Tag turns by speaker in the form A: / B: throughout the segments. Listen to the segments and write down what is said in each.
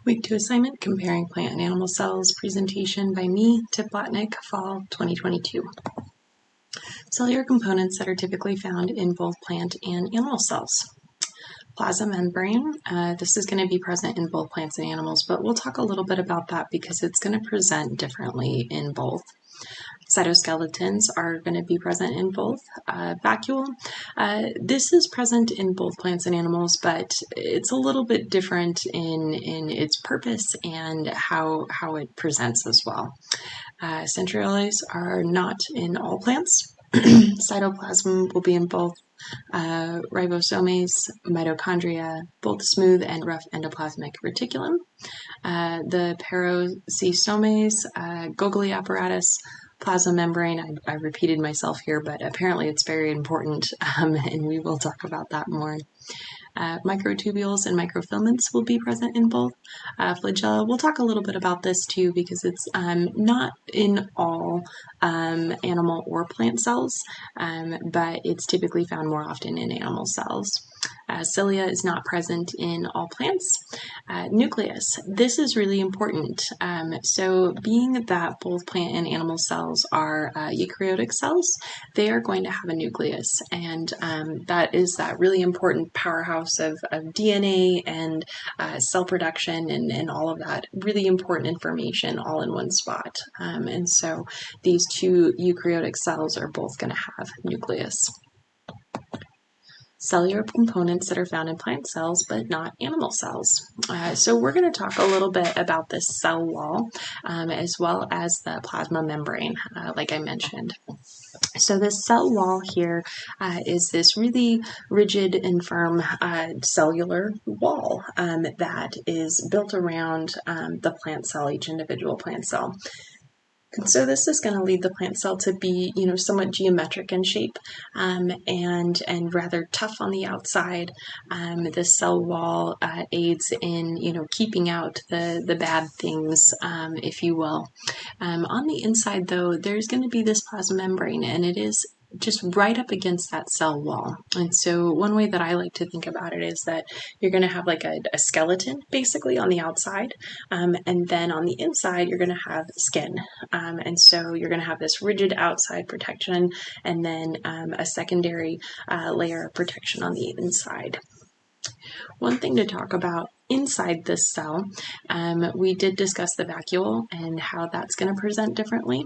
A: Week 2 assignment, Comparing Plant and Animal Cells, presentation by me, Tip Blatnick, Fall 2022. Cellular components that are typically found in both plant and animal cells. Plasma membrane, this is going to be present in both plants and animals, but we'll talk a little bit about that because it's going to present differently in both. Cytoskeletons are going to be present in both. Vacuole, this is present in both plants and animals, but it's a little bit different in its purpose and how it presents as well. Centrioles are not in all plants. Cytoplasm will be in both ribosomes, mitochondria, both smooth and rough endoplasmic reticulum. The peroxisomes, Golgi apparatus, plasma membrane. I repeated myself here, but apparently it's very important, and we will talk about that more. Microtubules and microfilaments will be present in both. Flagella, we'll talk a little bit about this too because it's not in all animal or plant cells, but it's typically found more often in animal cells. Cilia is not present in all plants. Nucleus, this is really important. So being that both plant and animal cells are eukaryotic cells, they are going to have a nucleus, and that is that really important powerhouse of DNA and cell production and all of that really important information all in one spot. And so these two eukaryotic cells are both going to have nucleus. Cellular components that are found in plant cells but not animal cells. So we're going to talk a little bit about this cell wall as well as the plasma membrane, like I mentioned. So this cell wall here is this really rigid and firm cellular wall that is built around the plant cell, each individual plant cell. And so this is going to lead the plant cell to be, somewhat geometric in shape and rather tough on the outside. This cell wall aids in, keeping out the bad things, if you will. On the inside, though, there's going to be this plasma membrane, and it is just right up against that cell wall. And so one way that I like to think about it is that you're going to have like a skeleton basically on the outside, and then on the inside you're going to have skin. And so you're going to have this rigid outside protection and then a secondary layer of protection on the inside. One thing to talk about inside this cell, we did discuss the vacuole and how that's going to present differently.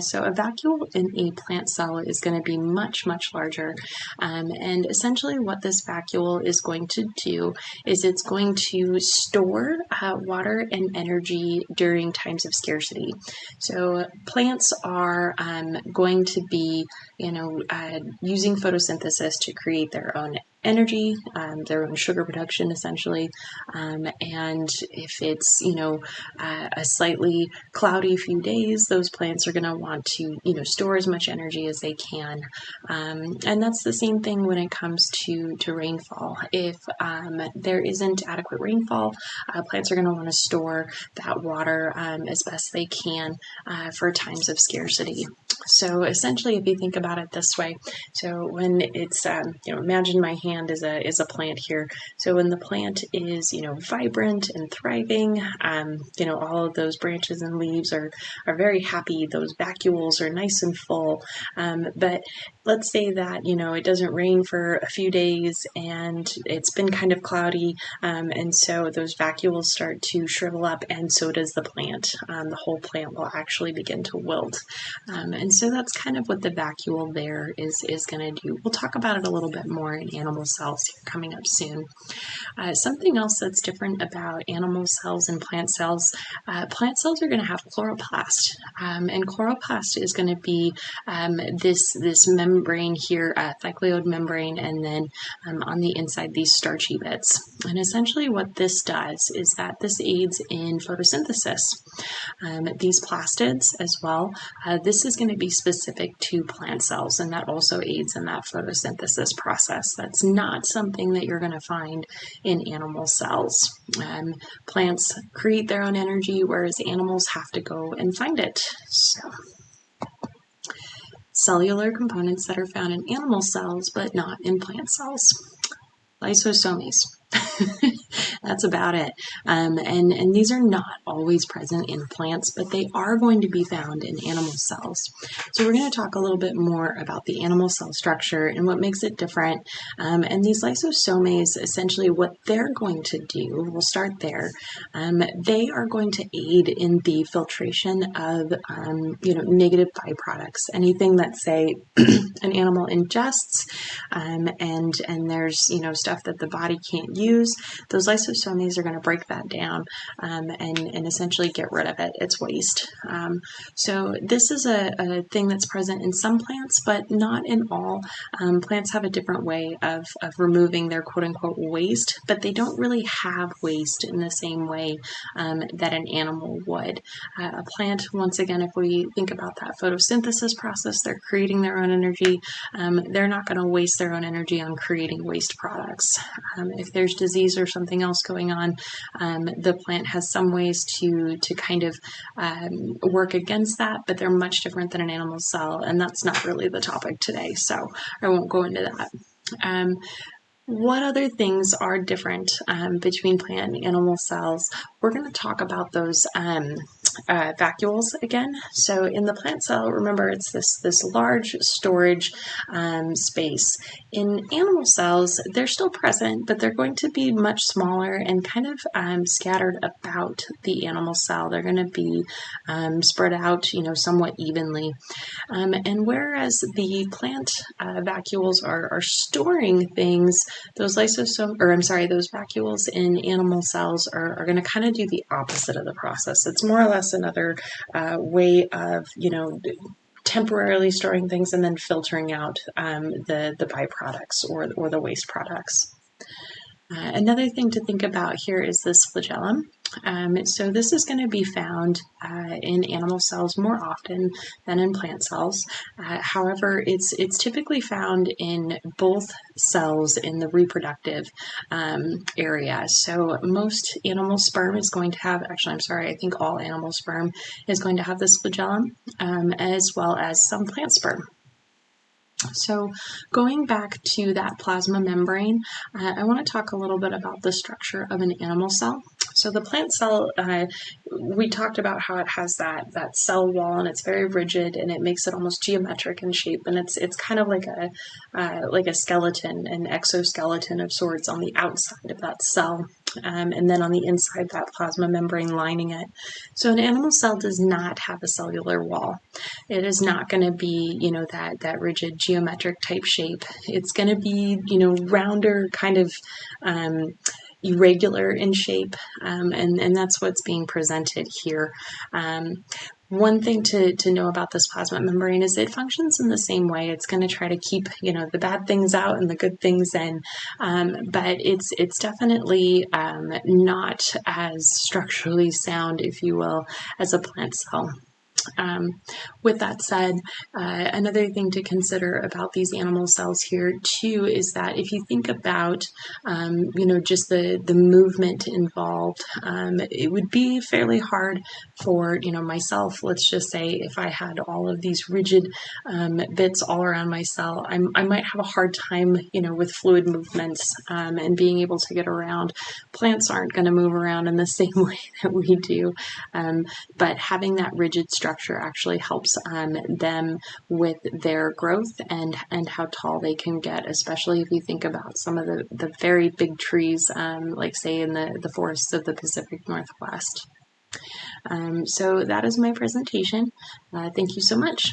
A: So a vacuole in a plant cell is going to be much, much larger. And essentially what this vacuole is going to do is it's going to store water and energy during times of scarcity. So plants are going to be, using photosynthesis to create their own energy, their own sugar production essentially, and if it's a slightly cloudy few days, those plants are going to want to store as much energy as they can, and that's the same thing when it comes to rainfall. If there isn't adequate rainfall, plants are going to want to store that water as best they can for times of scarcity. So essentially, if you think about it this way, so when it's imagine my hand is a plant here. So when the plant is vibrant and thriving, all of those branches and leaves are very happy. Those vacuoles are nice and full. But let's say that it doesn't rain for a few days and it's been kind of cloudy, and so those vacuoles start to shrivel up, and so does the plant. The whole plant will actually begin to wilt, and so that's kind of what the vacuole there is going to do. We'll talk about it a little bit more in animal cells here coming up soon. Something else that's different about animal cells and plant cells are going to have chloroplast, and chloroplast is going to be this membrane here, thylakoid membrane, and then on the inside these starchy bits. And essentially what this does is that this aids in photosynthesis. These plastids as well, this is going to be specific to plant cells, and that also aids in that photosynthesis process. That's not something that you're going to find in animal cells. Plants create their own energy, whereas animals have to go and find it. So, cellular components that are found in animal cells but not in plant cells. Lysosomes. That's about it. And these are not always present in plants, but they are going to be found in animal cells. So we're going to talk a little bit more about the animal cell structure and what makes it different. And these lysosomes, essentially what they're going to do, we'll start there. They are going to aid in the filtration of, negative byproducts. Anything that, say, an animal ingests, and there's, stuff that the body can't use, those lysosomes are going to break that down and essentially get rid of it. It's waste. So this is a thing that's present in some plants, but not in all. Plants have a different way of removing their quote-unquote waste, but they don't really have waste in the same way that an animal would. A plant, once again, if we think about that photosynthesis process, they're creating their own energy. They're not going to waste their own energy on creating waste products. If there's disease or something else going on, the plant has some ways to kind of work against that, but they're much different than an animal cell, and that's not really the topic today, so I won't go into that. What other things are different between plant and animal cells? We're going to talk about those vacuoles again. So in the plant cell, remember, it's this large storage space. In animal cells, they're still present, but they're going to be much smaller and kind of scattered about the animal cell. They're going to be spread out, somewhat evenly. And whereas the plant vacuoles are storing things, those those vacuoles in animal cells are going to kind of do the opposite of the process. It's more or less another way of, temporarily storing things and then filtering out the byproducts or the waste products. Another thing to think about here is this flagellum. So this is going to be found in animal cells more often than in plant cells. However, it's typically found in both cells in the reproductive area. So most animal sperm is going to have, I think all animal sperm is going to have this flagellum, as well as some plant sperm. So going back to that plasma membrane, I want to talk a little bit about the structure of an animal cell. So the plant cell, we talked about how it has that cell wall, and it's very rigid, and it makes it almost geometric in shape, and it's kind of like a skeleton, an exoskeleton of sorts on the outside of that cell. And then on the inside, that plasma membrane lining it. So an animal cell does not have a cellular wall. It is not going to be, that rigid geometric type shape. It's going to be, rounder, kind of irregular in shape, and that's what's being presented here. One thing to know about this plasma membrane is it functions in the same way. It's going to try to keep, the bad things out and the good things in, but it's definitely not as structurally sound, if you will, as a plant cell. With that said, another thing to consider about these animal cells here too is that if you think about, just the movement involved, it would be fairly hard for, myself, let's just say, if I had all of these rigid bits all around my cell, I might have a hard time, with fluid movements and being able to get around. Plants aren't going to move around in the same way that we do, but having that rigid structure actually helps them with their growth and how tall they can get, especially if you think about some of the very big trees, like say in the forests of the Pacific Northwest. So that is my presentation. Thank you so much.